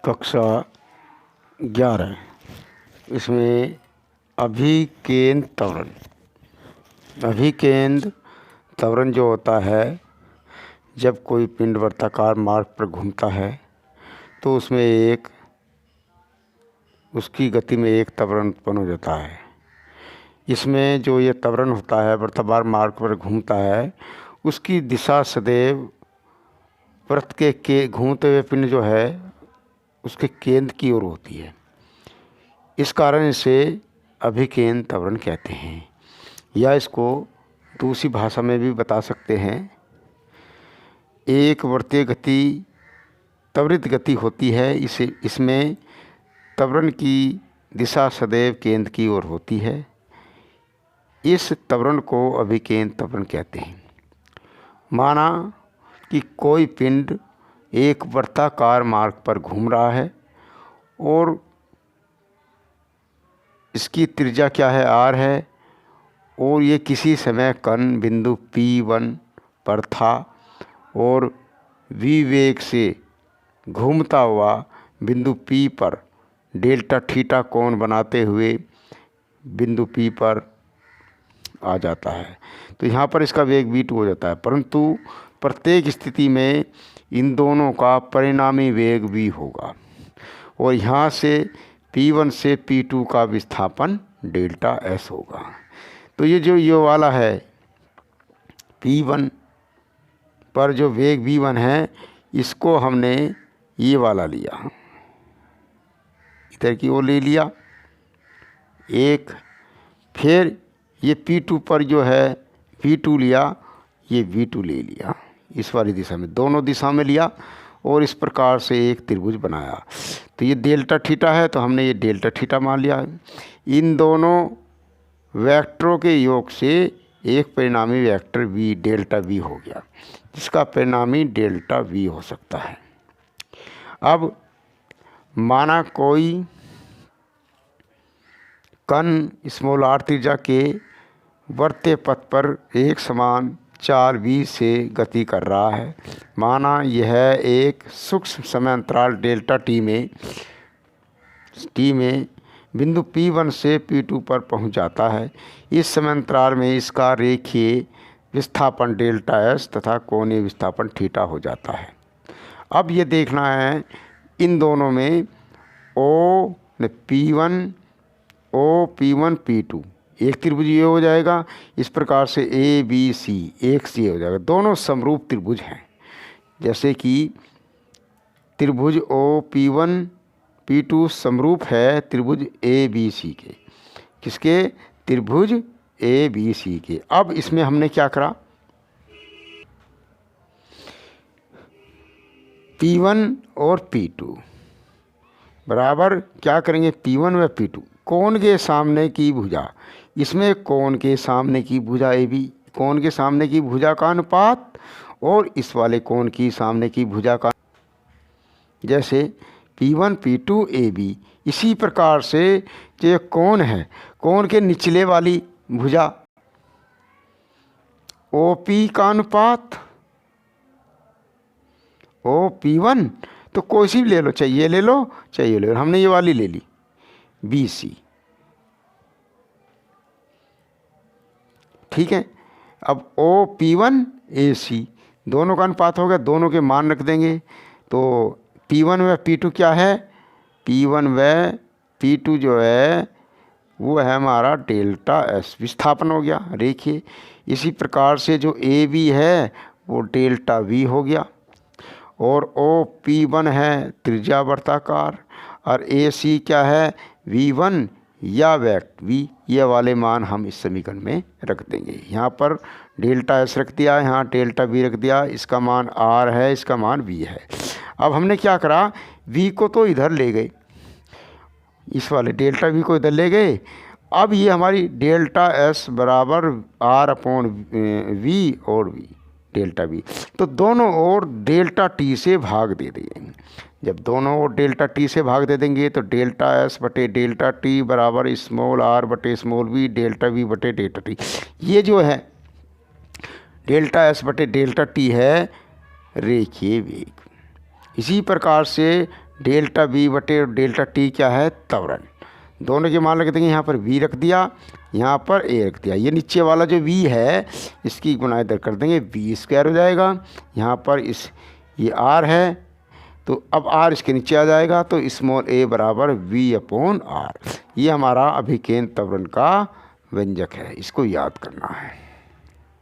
कक्षा 11 इसमें अभिकेंद्र त्वरण। अभिकेंद्र त्वरण जो होता है, जब कोई पिंड वृत्ताकार मार्ग पर घूमता है तो उसकी गति में एक त्वरण उत्पन्न हो जाता है। इसमें जो ये त्वरण होता है, वृत्ताकार मार्ग पर घूमता है, उसकी दिशा सदैव वृत्त के घूमते हुए पिंड जो है उसके केंद्र की ओर होती है। इस कारण इसे अभिकेंद्र त्वरण कहते हैं, या इसको दूसरी भाषा में भी बता सकते हैं। एक वृत्तीय गति त्वरित गति होती है। इसमें त्वरण की दिशा सदैव केंद्र की ओर होती है। इस त्वरण को अभिकेंद्र त्वरण कहते हैं। माना कि कोई पिंड एक वृत्ताकार मार्ग पर घूम रहा है और इसकी त्रिज्या क्या है, r है, और ये किसी समय कण बिंदु P1 पर था और v वेग से घूमता हुआ बिंदु P पर डेल्टा थीटा कोण बनाते हुए बिंदु P पर आ जाता है। तो यहाँ पर इसका वेग v2 हो जाता है, परंतु प्रत्येक स्थिति में इन दोनों का परिणामी वेग v होगा और यहाँ से P1 से P2 का विस्थापन डेल्टा s होगा। तो ये वाला है P1 पर जो वेग v1 है, इसको हमने ये वाला लिया, इधर की ओर ले लिया एक। फिर ये P2 पर जो है v2 लिया, ये v2 ले लिया इस वाली दिशा में, दोनों दिशा में लिया और इस प्रकार से एक त्रिभुज बनाया। तो ये डेल्टा थीटा है, तो हमने ये डेल्टा थीटा मान लिया। इन दोनों वेक्टरों के योग से एक परिणामी वेक्टर v डेल्टा v हो गया, जिसका परिणामी डेल्टा v हो सकता है। अब माना कोई कण स्मॉल r त्रिज्या के वृत्तीय पथ पर एक समान चाल v से गति कर रहा है। माना यह एक सूक्ष्म समय अंतराल डेल्टा t में बिंदु P1 से P2 पर पहुंच जाता है। इस समय अंतराल में इसका रेखीय विस्थापन डेल्टा s तथा कोणीय विस्थापन थीटा हो जाता है। अब ये देखना है इन दोनों में P1 P2 एक त्रिभुज ये हो जाएगा। इस प्रकार से ABC एक से हो जाएगा, दोनों समरूप त्रिभुज हैं। जैसे कि त्रिभुज OP1 P2 समरूप है त्रिभुज ABC के। किसके? त्रिभुज ABC के। अब इसमें हमने क्या करा, P1 और P2 बराबर क्या करेंगे, P1 व P2 कोण के सामने की भुजा। इसमें कोण के सामने की भुजा AB, कोण के सामने की भुजा का अनुपात और इस वाले कोण की सामने की भुजा का, जैसे P1 P2 AB। इसी प्रकार से जो कोण है, कोण के निचले वाली भुजा OP का अनुपात OP1, तो कोई सी भी ले लो, चाहिए ले लो, चाहिए ले लो, हमने ये वाली ले ली BC। ठीक है। अब OP1 AC दोनों का अनुपात हो गया, दोनों के मान रख देंगे। तो P1 व P2 क्या है, P1 व P2 जो है वो है हमारा डेल्टा S, विस्थापन हो गया रेखीय। इसी प्रकार से जो AB है वो डेल्टा V हो गया और OP1 है त्रिज्या वृत्ताकार और AC क्या है, V1 या वेक्टर V। ये वाले मान हम इस समीकरण में रख देंगे। यहाँ पर डेल्टा S रख दिया, यहाँ डेल्टा V रख दिया, इसका मान R है, इसका मान V है। अब हमने क्या करा, V को तो इधर ले गए, इस वाले डेल्टा V को इधर ले गए। अब ये हमारी डेल्टा S बराबर R/V और V डेल्टा V, तो दोनों ओर डेल्टा T से भाग दे देंगे। जब दोनों ओर डेल्टा T से भाग दे देंगे तो डेल्टा S बटे डेल्टा T बराबर स्मॉल r बटे स्मॉल v डेल्टा V बटे डेल्टा T। ये जो है डेल्टा S बटे डेल्टा T है रेखीय वेग। इसी प्रकार से डेल्टा वी बटे डेल्टा टी क्या है, त्वरण। दोनों के मान रख देंगे, यहाँ पर वी रख दिया, यहाँ पर ए रख दिया। ये नीचे वाला जो वी है इसकी गुना इधर कर देंगे, वी स्क्वायर हो जाएगा। यहाँ पर ये आर है, तो अब आर इसके नीचे आ जाएगा, तो स्मॉल ए बराबर वी अपॉन आर। ये हमारा अभिकेंद्र त्वरण का व्यंजक है, इसको याद करना है।